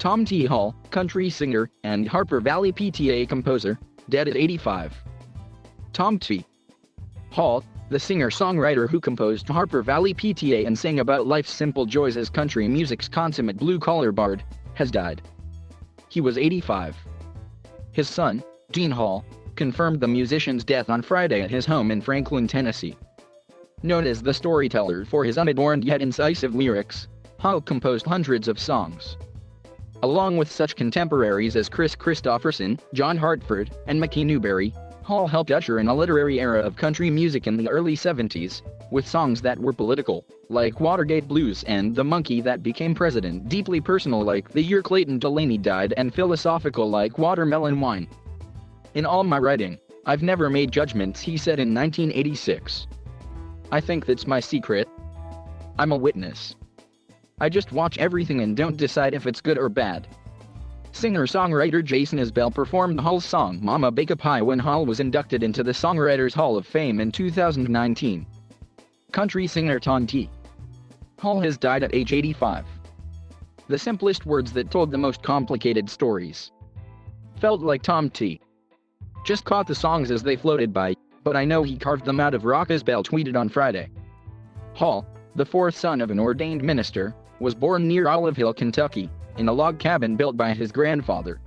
T.Hall, country singer and Harper Valley P.T.A composer, dead at 85. Tom T. Hall, the singer-songwriter who composed Harper Valley P.T.A and sang about life's simple joys as country music's consummate blue-collar bard, has died. He was 85. His son, T.Hall, confirmed the musician's death on Friday at his home in Franklin, Tennessee. Known as the Storyteller for his unadorned yet incisive lyrics, Hall composed hundreds of songs. Along with such contemporaries as Kris Kristofferson, John Hartford, and Mickey Newberry, Hall helped usher in a literary era of country music in the early 70s, with songs that were political, like Watergate Blues and The Monkey That Became President, deeply personal like The Year Clayton Delaney Died, and philosophical like Watermelon Wine. "In all my writing, I've never made judgments," he said in 1986. "I think that's my secret. I'm a witness. I just watch everything and don't decide if it's good or bad." Singer-songwriter Jason Isbell performed Hall's song Mama Bake a Pie when Hall was inducted into the Songwriters Hall of Fame in 2019. Country singer Tom T. Hall has died at age 85. The simplest words that told the most complicated stories. "Felt like Tom T. just caught the songs as they floated by, but I know he carved them out of rock," Isbell tweeted on Friday. Hall, the fourth son of an ordained minister, was born near Olive Hill, Kentucky, in a log cabin built by his grandfather.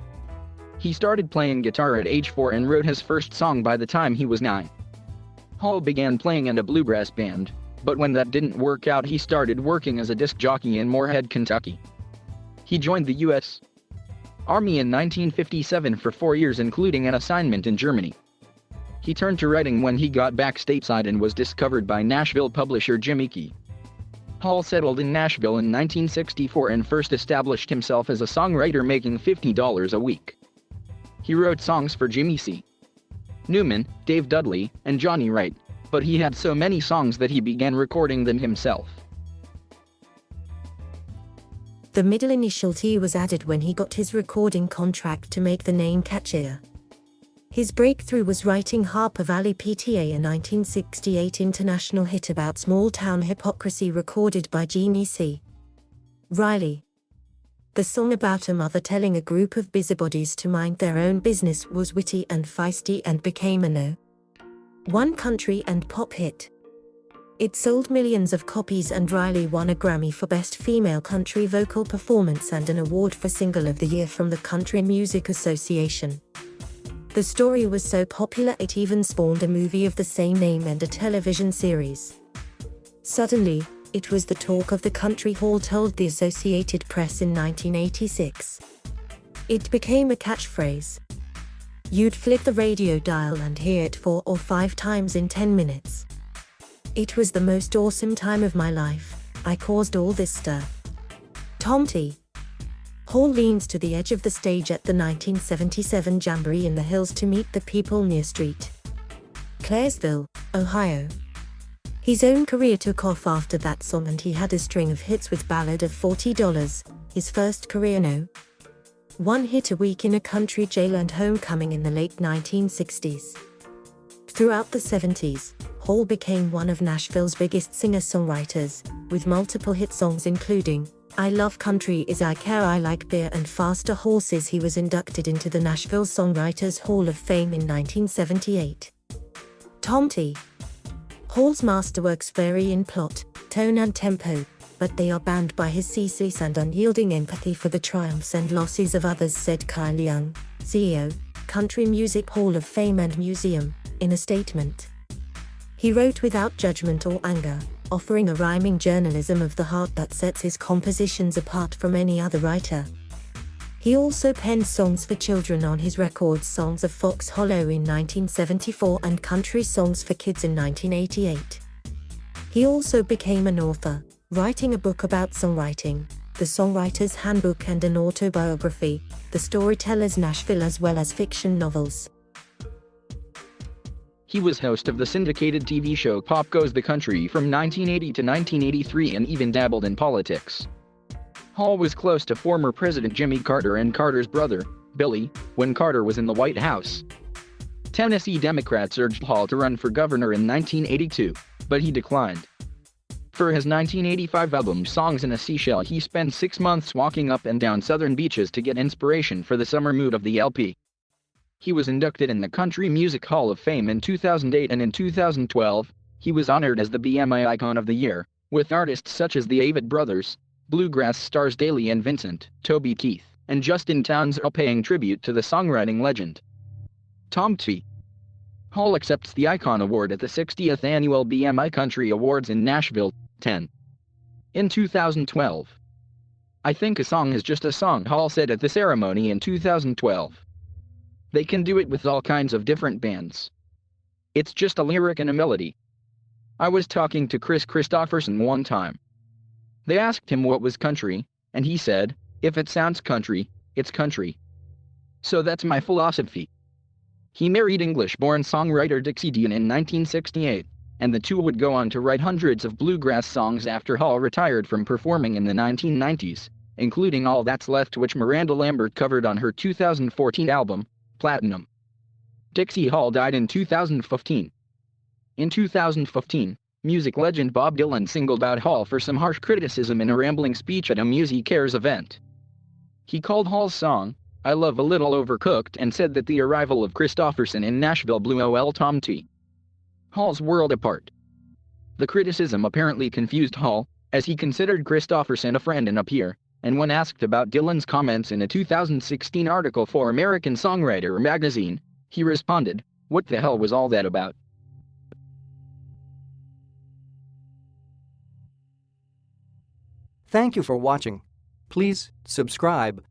He started playing guitar at age 4 and wrote his first song by the time he was 9. Hall began playing in a bluegrass band, but when that didn't work out he started working as a disc jockey in Moorhead, Kentucky. He joined the U.S. Army in 1957 for 4 years, including an assignment in Germany. He turned to writing when he got back stateside and was discovered by Nashville publisher Jimmy Key. Hall settled in Nashville in 1964 and first established himself as a songwriter, making $50 a week. He wrote songs for Jimmy C. Newman, Dave Dudley, and Johnny Wright, but he had so many songs that he began recording them himself. The middle initial T was added when he got his recording contract to make the name catchier. His breakthrough was writing Harper Valley P.T.A, a 1968 international hit about small-town hypocrisy recorded by Jeannie C. Riley. The song about a mother telling a group of busybodies to mind their own business was witty and feisty and became a No.1 country and pop hit. It sold millions of copies and Riley won a Grammy for Best Female Country Vocal Performance and an award for Single of the Year from the Country Music Association. The story was so popular it even spawned a movie of the same name and a television series. Suddenly, it was the talk of the country, Hall told the Associated Press in 1986. It became a catchphrase. You'd flip the radio dial and hear it 4 or 5 times in 10 minutes. It was the most awesome time of my life. I caused all this stir. Tom T. Hall leans to the edge of the stage at the 1977 Jamboree in the Hills to meet the people near St. Clairsville, Ohio. His own career took off after that song and he had a string of hits with Ballad of $40, his first career No.1 hit a week in a country jail, and Homecoming in the late 1960s. Throughout the 70s, Hall became one of Nashville's biggest singer-songwriters, with multiple hit songs including I Love Country Is I Care I Like Beer and Faster Horses. He was inducted into the Nashville Songwriters Hall of Fame in 1978. Tom T. Hall's masterworks vary in plot, tone and tempo, but they are bound by his ceaseless and unyielding empathy for the triumphs and losses of others, said Kyle Young, CEO, Country Music Hall of Fame and Museum, in a statement. He wrote without judgment or anger, offering a rhyming journalism of the heart that sets his compositions apart from any other writer. He also penned songs for children on his records Songs of Fox Hollow in 1974 and Country Songs for Kids in 1988. He also became an author, writing a book about songwriting, The Songwriter's Handbook, and an autobiography, The Storyteller's Nashville, as well as fiction novels. He was host of the syndicated TV show Pop Goes the Country from 1980 to 1983 and even dabbled in politics. Hall was close to former President Jimmy Carter and Carter's brother, Billy, when Carter was in the White House. Tennessee Democrats urged Hall to run for governor in 1982, but he declined. For his 1985 album Songs in a Seashell, he spent 6 months walking up and down southern beaches to get inspiration for the summer mood of the LP. He was inducted in the Country Music Hall of Fame in 2008, and in 2012, he was honored as the BMI Icon of the Year, with artists such as the Avett Brothers, bluegrass stars Daly and Vincent, Toby Keith, and Justin Townsend paying tribute to the songwriting legend. Tom T.Hall accepts the Icon Award at the 60th Annual BMI Country Awards in Nashville, Tennessee. In 2012. "I think a song is just a song," Hall said at the ceremony in 2012. "They can do it with all kinds of different bands. It's just a lyric and a melody. I was talking to Kris Kristofferson one time. They asked him what was country, and he said, if it sounds country, it's country. So that's my philosophy." He married English-born songwriter Dixie Dean in 1968, and the two would go on to write hundreds of bluegrass songs after Hall retired from performing in the 1990s, including All That's Left, which Miranda Lambert covered on her 2014 album, Platinum. Dixie Hall died in 2015. In 2015, music legend Bob Dylan singled out Hall for some harsh criticism in a rambling speech at a Music Cares event. He called Hall's song, "I Love a Little Overcooked," and said that the arrival of Kristofferson in Nashville blew Tom T.Hall's world apart. The criticism apparently confused Hall, as he considered Kristofferson a friend and a peer, and when asked about Dylan's comments in a 2016 article for American Songwriter magazine, he responded, "What the hell was all that about?" Thank you for watching. Please subscribe